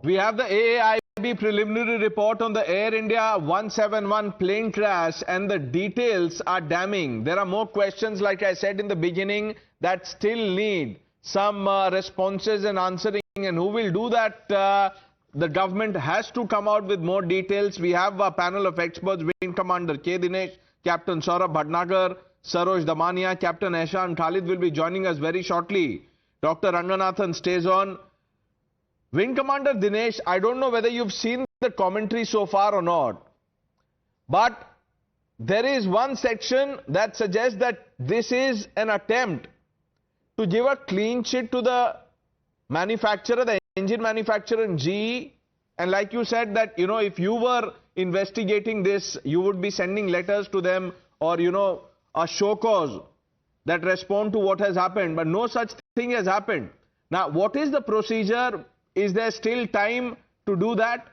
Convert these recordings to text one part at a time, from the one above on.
We have the AAIB preliminary report on the Air India 171 plane crash, and the details are damning. There are more questions, like I said in the beginning, that still need some responses and answering. And who will do that? The government has to come out with more details. We have a panel of experts: Wing Commander K. Dinesh, Captain Sarosh Damania, Sarosh Damania, Captain Eshan Khalid will be joining us very shortly. Dr. Ranganathan stays on. Wing Commander Dinesh, I don't know whether you've seen the commentary so far or not, but there is one section that suggests that this is an attempt to give a clean sheet to the manufacturer, the engine manufacturer in GE. And like you said that, you know, if you were investigating this, you would be sending letters to them, or, you know, a show cause that respond to what has happened. But no such thing has happened. Now, what is the procedure? Is there still time to do that?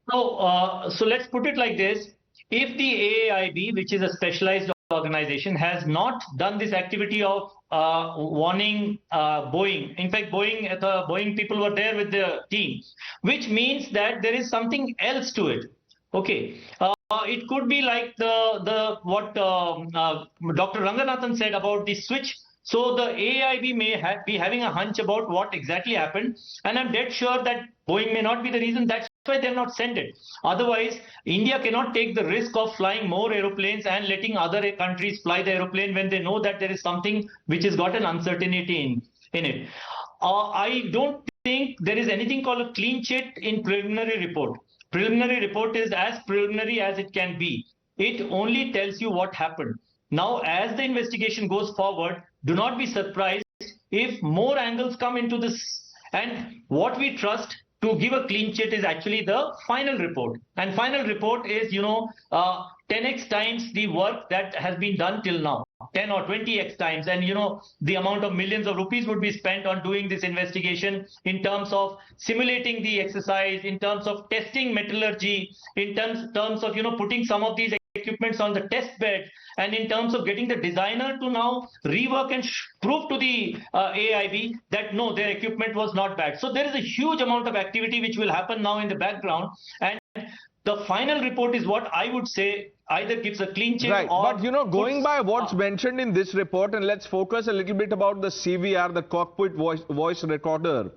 So let's put it like this. If the AAIB, which is a specialized organization, has not done this activity of warning Boeing, in fact, the Boeing people were there with the team, which means that there is something else to it. Okay. It could be like what Dr. Ranganathan said about the switch. So the AAIB may be having a hunch about what exactly happened, and I'm dead sure that Boeing may not be the reason. That's why they've not sent it. Otherwise, India cannot take the risk of flying more aeroplanes and letting other countries fly the aeroplane when they know that there is something which has got an uncertainty in it. I don't think there is anything called a clean sheet in preliminary report. Preliminary report is as preliminary as it can be. It only tells you what happened. Now, as the investigation goes forward, do not be surprised if more angles come into this. And what we trust to give a clean sheet is actually the final report. And final report is, 10x times the work that has been done till now. 10 or 20x times. And, the amount of millions of rupees would be spent on doing this investigation in terms of simulating the exercise, in terms of testing metallurgy, in terms of, putting some of these equipments on the test bed, and in terms of getting the designer to now rework and prove to the AIB that no, their equipment was not bad. So there is a huge amount of activity which will happen now in the background, and the final report is what I would say either gives a clean sheet, right, or... But going by what's mentioned in this report, and let's focus a little bit about the CVR, the cockpit voice recorder.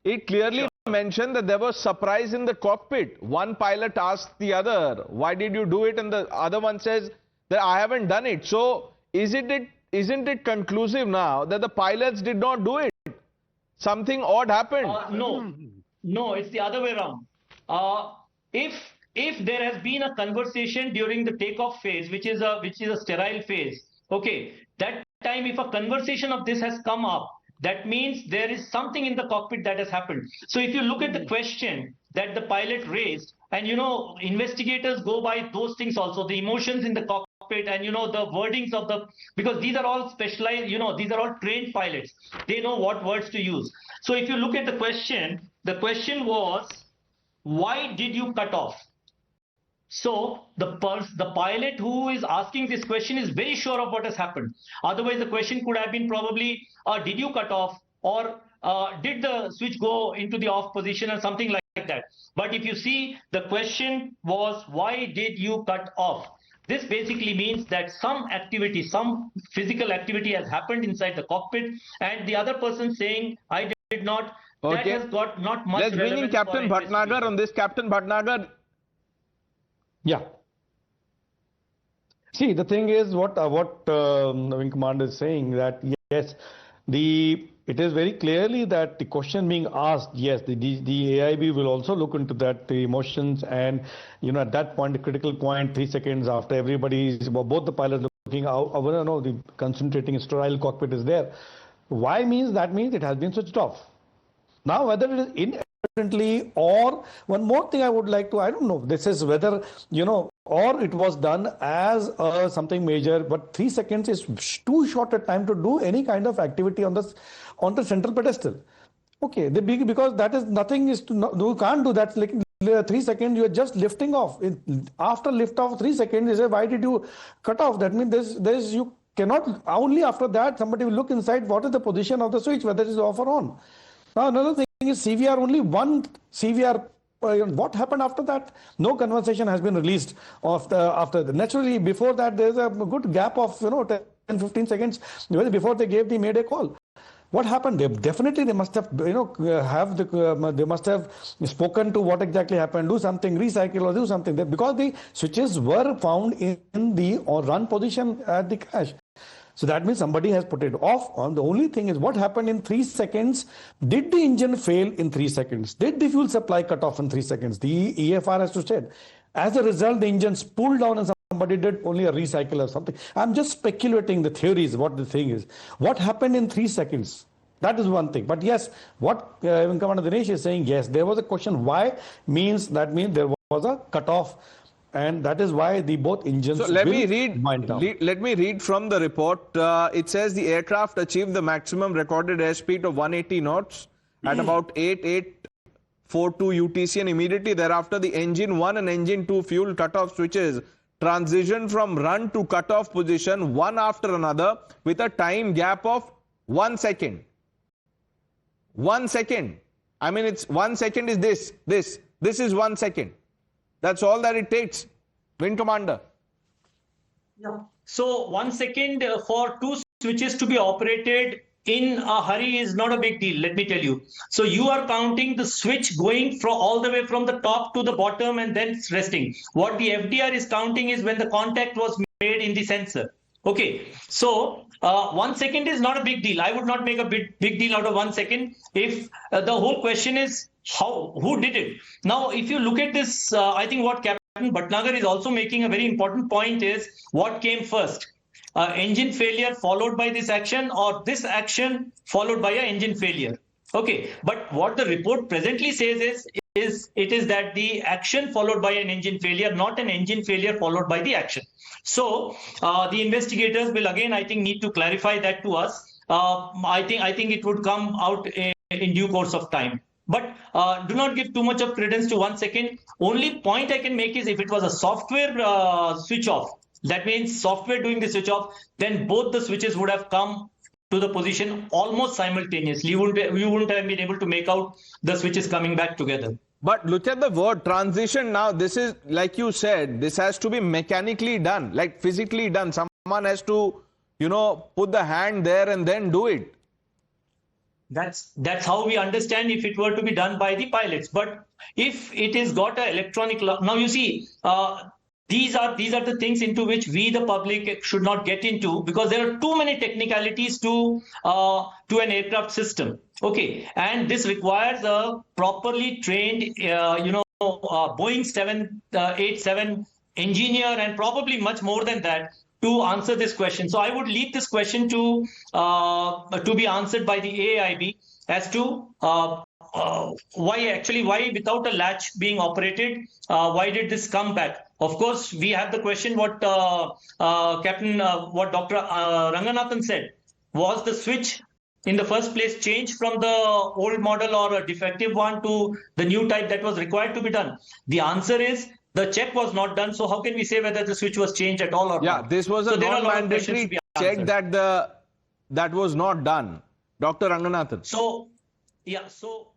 It clearly mentioned that there was surprise in the cockpit. One pilot asked the other, why did you do it? And the other one says that I haven't done it. So isn't it conclusive now that the pilots did not do it? Something odd happened. No, it's the other way around. If there has been a conversation during the takeoff phase, which is a sterile phase, okay, that time if a conversation of this has come up, that means there is something in the cockpit that has happened. So if you look at the question that the pilot raised, and investigators go by those things also, the emotions in the cockpit, and the wordings of because these are all specialized, these are all trained pilots. They know what words to use. So if you look at the question was, why did you cut off? So the pilot who is asking this question is very sure of what has happened. Otherwise, the question could have been probably, did you cut off, or did the switch go into the off position, or something like that. But if you see, the question was, why did you cut off? This basically means that some activity, some physical activity has happened inside the cockpit, and the other person saying, I did not, okay, that has got not much relevance. Let's bring in Captain Bhatnagar on this. Captain Bhatnagar. Yeah. See, the thing is what Wing Commander is saying, that yes, it is very clearly that the question being asked, yes, the AIB will also look into that, the emotions, and at that point, the critical point, 3 seconds after both the pilots looking out, the concentrating sterile cockpit is there. Why means it has been switched off. Now, whether it is inadvertently, or one more thing I would like to, I don't know, this is whether, or it was done as something major, but 3 seconds is too short a time to do any kind of activity on the central pedestal. Okay, because that is nothing you can't do that. Like 3 seconds, you are just lifting off. After lift off 3 seconds, you say, why did you cut off? That means you cannot, only after that somebody will look inside what is the position of the switch, whether it is off or on. Now another thing is CVR, only one CVR. What happened after that? No conversation has been released after that. Naturally, before that, there's a good gap of 10, 15 seconds before they gave the Mayday call. What happened? They must have they must have spoken to what exactly happened. Do something, recycle or do something. Because the switches were found in the run position at the crash. So that means somebody has put it off on. The only thing is what happened in 3 seconds. Did the engine fail in 3 seconds? Did the fuel supply cut off in 3 seconds? The EFR has to say. As a result, the engine pulled down and somebody did only a recycle or something. I'm just speculating the theories, what the thing is. What happened in 3 seconds? That is one thing. But yes, what Commander Dinesh is saying, yes, there was a question. Why? That means there was a cutoff. And that is why the both engines. So let me read from the report. It says the aircraft achieved the maximum recorded airspeed of 180 knots at about 8842 UTC, and immediately thereafter the engine 1 and engine 2 fuel cutoff switches transitioned from run to cutoff position one after another with a time gap of 1 second. 1 second. I mean, it's 1 second is this is 1 second. That's all that it takes. Wing Commander. Yeah. So 1 second for 2 switches to be operated in a hurry is not a big deal, let me tell you. So you are counting the switch going from all the way from the top to the bottom and then resting. What the FDR is counting is when the contact was made in the sensor. Okay, so 1 second is not a big deal. I would not make a big deal out of 1 second if the whole question is who did it. Now, if you look at this, I think what Captain Bhatnagar is also making a very important point is what came first. Engine failure followed by this action, or this action followed by an engine failure. Okay, but what the report presently says is that the action followed by an engine failure, not an engine failure followed by the action. So the investigators will again, I think, need to clarify that to us. I think it would come out in due course of time. But do not give too much of credence to 1 second. Only point I can make is if it was a software switch off, that means software doing the switch off, then both the switches would have come to the position almost simultaneously. You wouldn't have been able to make out the switches coming back together. But look at the word transition now. This is, like you said, this has to be mechanically done, like physically done. Someone has to, put the hand there and then do it. That's how we understand if it were to be done by the pilots. But if it is got an electronic lock, now you see, these are the things into which we, the public, should not get into, because there are too many technicalities to an aircraft system. Okay, and this requires a properly trained, Boeing 787 engineer, and probably much more than that, to answer this question. So I would leave this question to be answered by the AAIB as to why without a latch being operated, why did this come back? Of course, we have the question what Dr. Ranganathan said. Was the switch in the first place changed from the old model or a defective one to the new type that was required to be done? The answer is the check was not done. So how can we say whether the switch was changed at all or not? Yeah, this was a non-mandatory check that was not done. Dr. Ranganathan. So, yeah, so,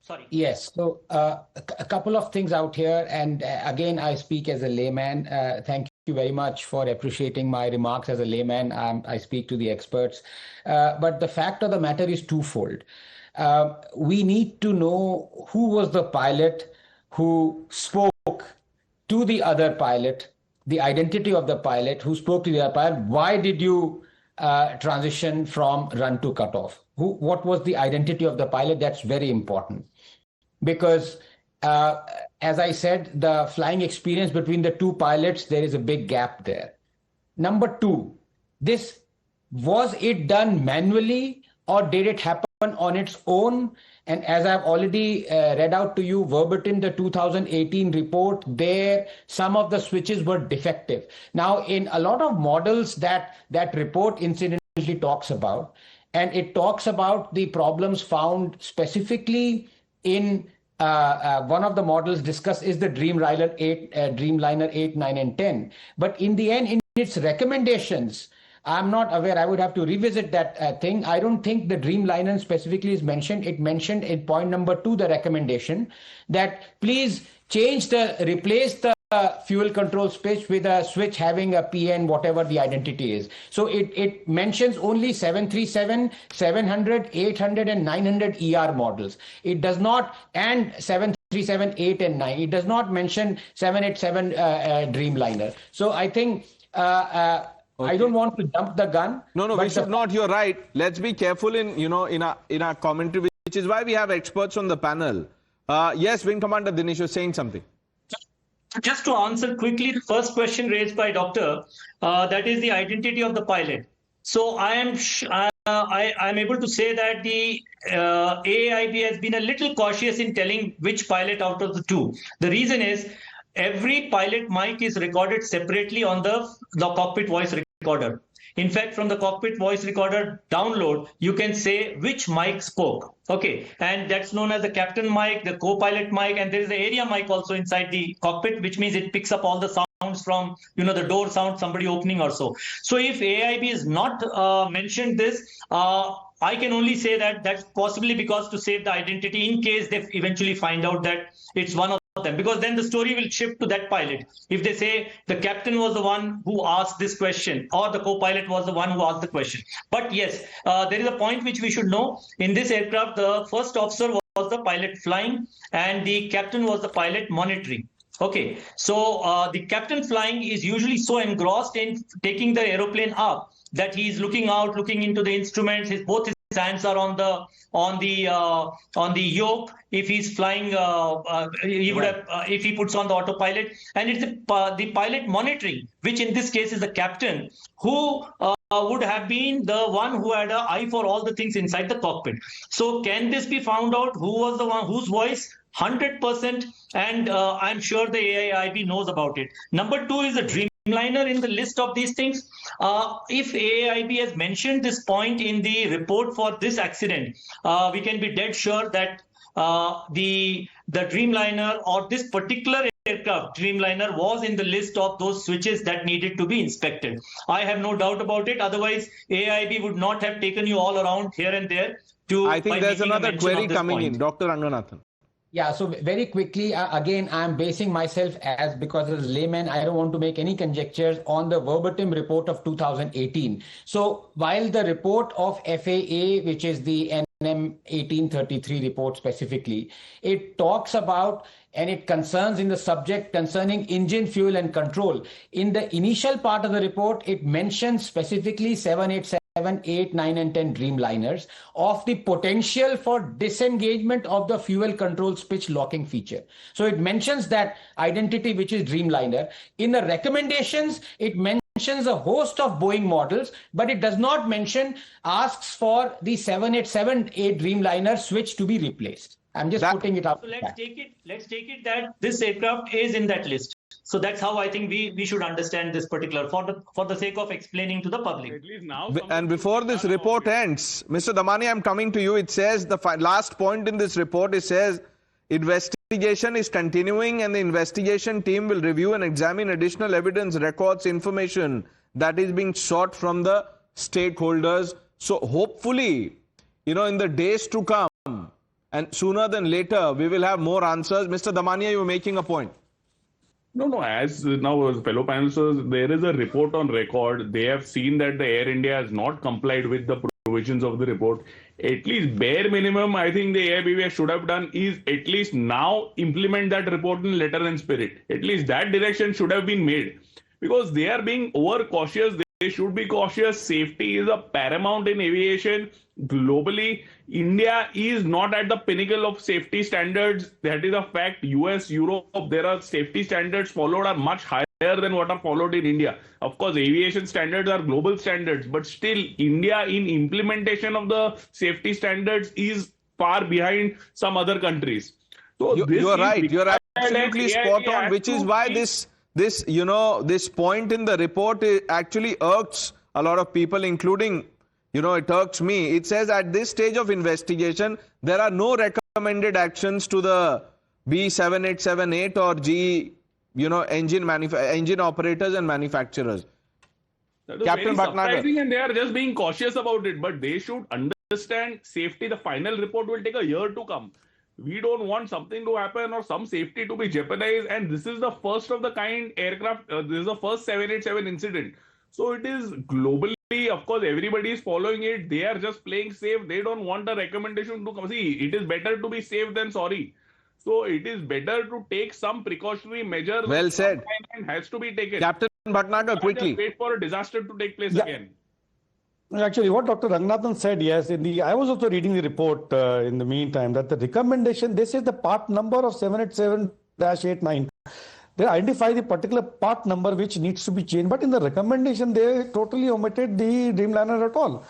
sorry. Yes, so a couple of things out here. And again, I speak as a layman. Thank you very much for appreciating my remarks as a layman. I speak to the experts. But the fact of the matter is twofold. We need to know who was the pilot who spoke to the other pilot, the identity of the pilot who spoke to the other pilot. Why did you transition from run to cutoff? What was the identity of the pilot? That's very important. Because as I said, the flying experience between the two pilots, there is a big gap there. Number two, was it done manually or did it happen on its own? And as I've already read out to you verbatim the 2018 report, there some of the switches were defective. Now, in a lot of models that report incidentally talks about, and it talks about the problems found specifically in one of the models discussed is the Dreamliner 8, 9, and 10. But in the end, in its recommendations, I'm not aware. I would have to revisit that thing. I don't think the Dreamliner specifically is mentioned. It mentioned in point number 2, the recommendation that please replace the fuel control switch with a switch having a PN, whatever the identity is. So it mentions only 737, 700, 800 and 900 ER models. It does not, and 737, 8 and 9. It does not mention 787 Dreamliner. So I think I don't want to jump the gun. No, we should not. You're right. Let's be careful in our commentary, which is why we have experts on the panel. Yes, Wing Commander Dinesh, you're saying something. Just to answer quickly the first question raised by Doctor, that is the identity of the pilot. So I am able to say that the AAIB has been a little cautious in telling which pilot out of the two. The reason is every pilot mic is recorded separately on the cockpit voice recorder. In fact, from the cockpit voice recorder download, you can say which mic spoke. Okay, and that's known as the captain mic, the co-pilot mic, and there is the area mic also inside the cockpit, which means it picks up all the sounds from, the door sound, somebody opening or so. So if AIB is not mentioned this, I can only say that that's possibly because to save the identity in case they eventually find out that it's one of them, because then the story will shift to that pilot. If they say the captain was the one who asked this question or the co-pilot was the one who asked the question. But yes, there is a point which we should know. In this aircraft, the first officer was the pilot flying and the captain was the pilot monitoring. Okay, so the captain flying is usually so engrossed in taking the aeroplane up that he is looking out, looking into the instruments. Both his hands are on the yoke. If he's flying, he would have if he puts on the autopilot, and it's the pilot monitoring, which in this case is the captain, who would have been the one who had an eye for all the things inside the cockpit. So can this be found out? Who was the one whose voice? 100%, and I'm sure the AAIB knows about it. Number 2 is the Dreamliner in the list of these things. If AAIB has mentioned this point in the report for this accident, we can be dead sure that the Dreamliner or this particular aircraft Dreamliner was in the list of those switches that needed to be inspected. I have no doubt about it. Otherwise, AAIB would not have taken you all around here and there to. I think there's another query coming in, Dr. Ranganathan. Yeah, so very quickly, again, I'm basing myself because as a layman, I don't want to make any conjectures on the verbatim report of 2018. So while the report of FAA, which is the NM 1833 report specifically, it talks about and it concerns in the subject concerning engine fuel and control. In the initial part of the report, it mentions specifically 787. 7, 8, 9 and 10 Dreamliners of the potential for disengagement of the fuel control switch locking feature. So it mentions that identity, which is Dreamliner. In the recommendations, it mentions a host of Boeing models, but it does not asks for the 787-8 Dreamliner switch to be replaced. I'm just putting it up. So let's take it that this aircraft is in that list. So that's how I think we should understand this particular for the sake of explaining to the public. At least now, and before this report ends, Mr. Damania, I'm coming to you. It says the last point in this report, it says investigation is continuing and the investigation team will review and examine additional evidence, records, information that is being sought from the stakeholders. So hopefully, in the days to come and sooner than later, we will have more answers. Mr. Damania, you were making a point. No. As now, as fellow panelists, there is a report on record. They have seen that the Air India has not complied with the provisions of the report. At least bare minimum, I think the AIB should have done is at least now implement that report in letter and spirit. At least that direction should have been made, because they are being overcautious. They should be cautious. Safety is a paramount in aviation. Globally, India is not at the pinnacle of safety standards. That is a fact. US, Europe, there are safety standards followed are much higher than what are followed in India. Of course, aviation standards are global standards, but still India in implementation of the safety standards is far behind some other countries. So you're right. You're absolutely spot on, which is why this point in the report actually irks a lot of people, including, it irks me. It says at this stage of investigation, there are no recommended actions to the B7878 or G, engine operators and manufacturers. That is Captain very Bhatnagar. surprising, and they are just being cautious about it. But they should understand safety. The final report will take a year to come. We don't want something to happen or some safety to be jeopardized. And this is the first of the kind aircraft. This is the first 787 incident. So it is globally, of course, everybody is following it. They are just playing safe. They don't want a recommendation to come. See, it is better to be safe than sorry. So it is better to take some precautionary measures. Well said. And has to be taken. Captain Bhatnagar, Just quickly. wait for a disaster to take place again. Actually, what Dr. Ranganathan said, yes, I was also reading the report in the meantime that the recommendation, this is the part number of 787-89. They identify the particular part number which needs to be changed, but in the recommendation, they totally omitted the Dreamliner at all.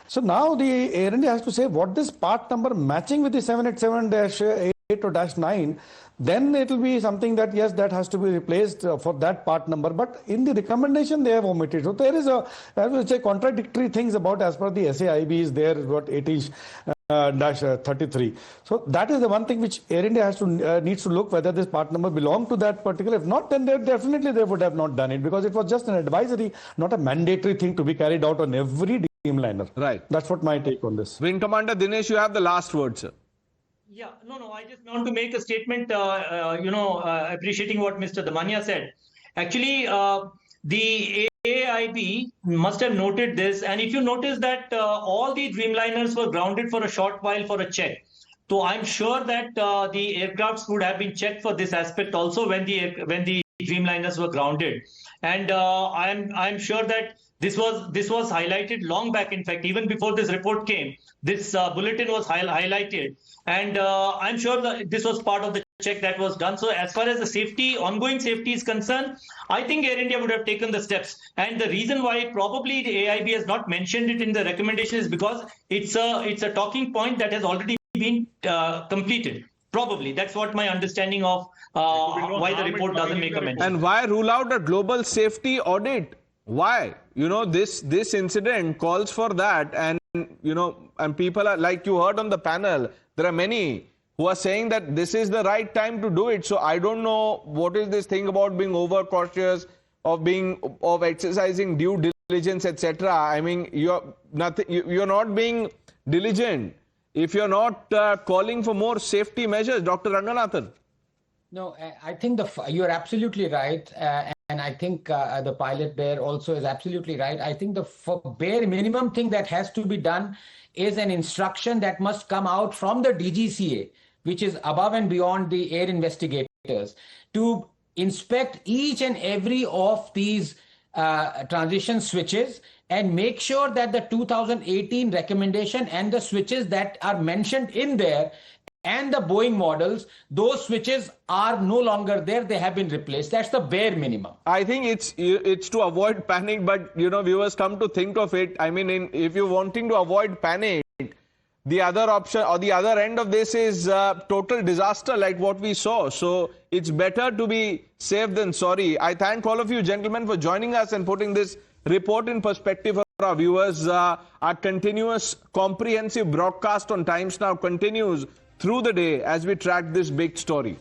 So now the Air India has to say what this part number matching with the 787-8 or -9, then it will be something that, yes, that has to be replaced for that part number. But in the recommendation, they have omitted. So there is I would say, contradictory things about as per the AAIB is there, what 8-33. So that is the one thing which Air India has to needs to look whether this part number belong to that particular. If not, then definitely they would have not done it because it was just an advisory, not a mandatory thing to be carried out on every Dreamliner. Right. That's what my take on this. Wing Commander Dinesh, you have the last word, sir. Yeah, no, I just want to make a statement, appreciating what Mr. Damania said. Actually, the AAIB must have noted this. And if you notice that all the Dreamliners were grounded for a short while for a check. So I'm sure that the aircrafts would have been checked for this aspect also when the Dreamliners were grounded. And I'm sure that this was highlighted long back. In fact, even before this report came, this bulletin was highlighted. And I'm sure that this was part of the check that was done. So as far as the safety, ongoing safety is concerned, I think Air India would have taken the steps. And the reason why probably the AIB has not mentioned it in the recommendation is because it's a talking point that has already been completed. Probably. That's what my understanding of why the report doesn't make a mention. And why rule out a global safety audit? Why? This incident calls for that. And, and people are, like you heard on the panel, there are many who are saying that this is the right time to do it. So I don't know what is this thing about being overcautious, of exercising due diligence, etc. I mean, you're not being diligent if you're not calling for more safety measures, Dr. Ranganathan. No, I think you're absolutely right. And I think the pilot there also is absolutely right. I think the bare minimum thing that has to be done is an instruction that must come out from the DGCA, which is above and beyond the air investigators, to inspect each and every of these transition switches and make sure that the 2018 recommendation and the switches that are mentioned in there and the Boeing models, those switches are no longer there. They have been replaced. That's the bare minimum. I think it's to avoid panic, but viewers, come to think of it, I mean, if you're wanting to avoid panic, the other option or the other end of this is total disaster like what we saw. So it's better to be safe than sorry. I thank all of you gentlemen for joining us and putting this report in perspective for our viewers. Our continuous comprehensive broadcast on Times Now continues through the day as we track this big story.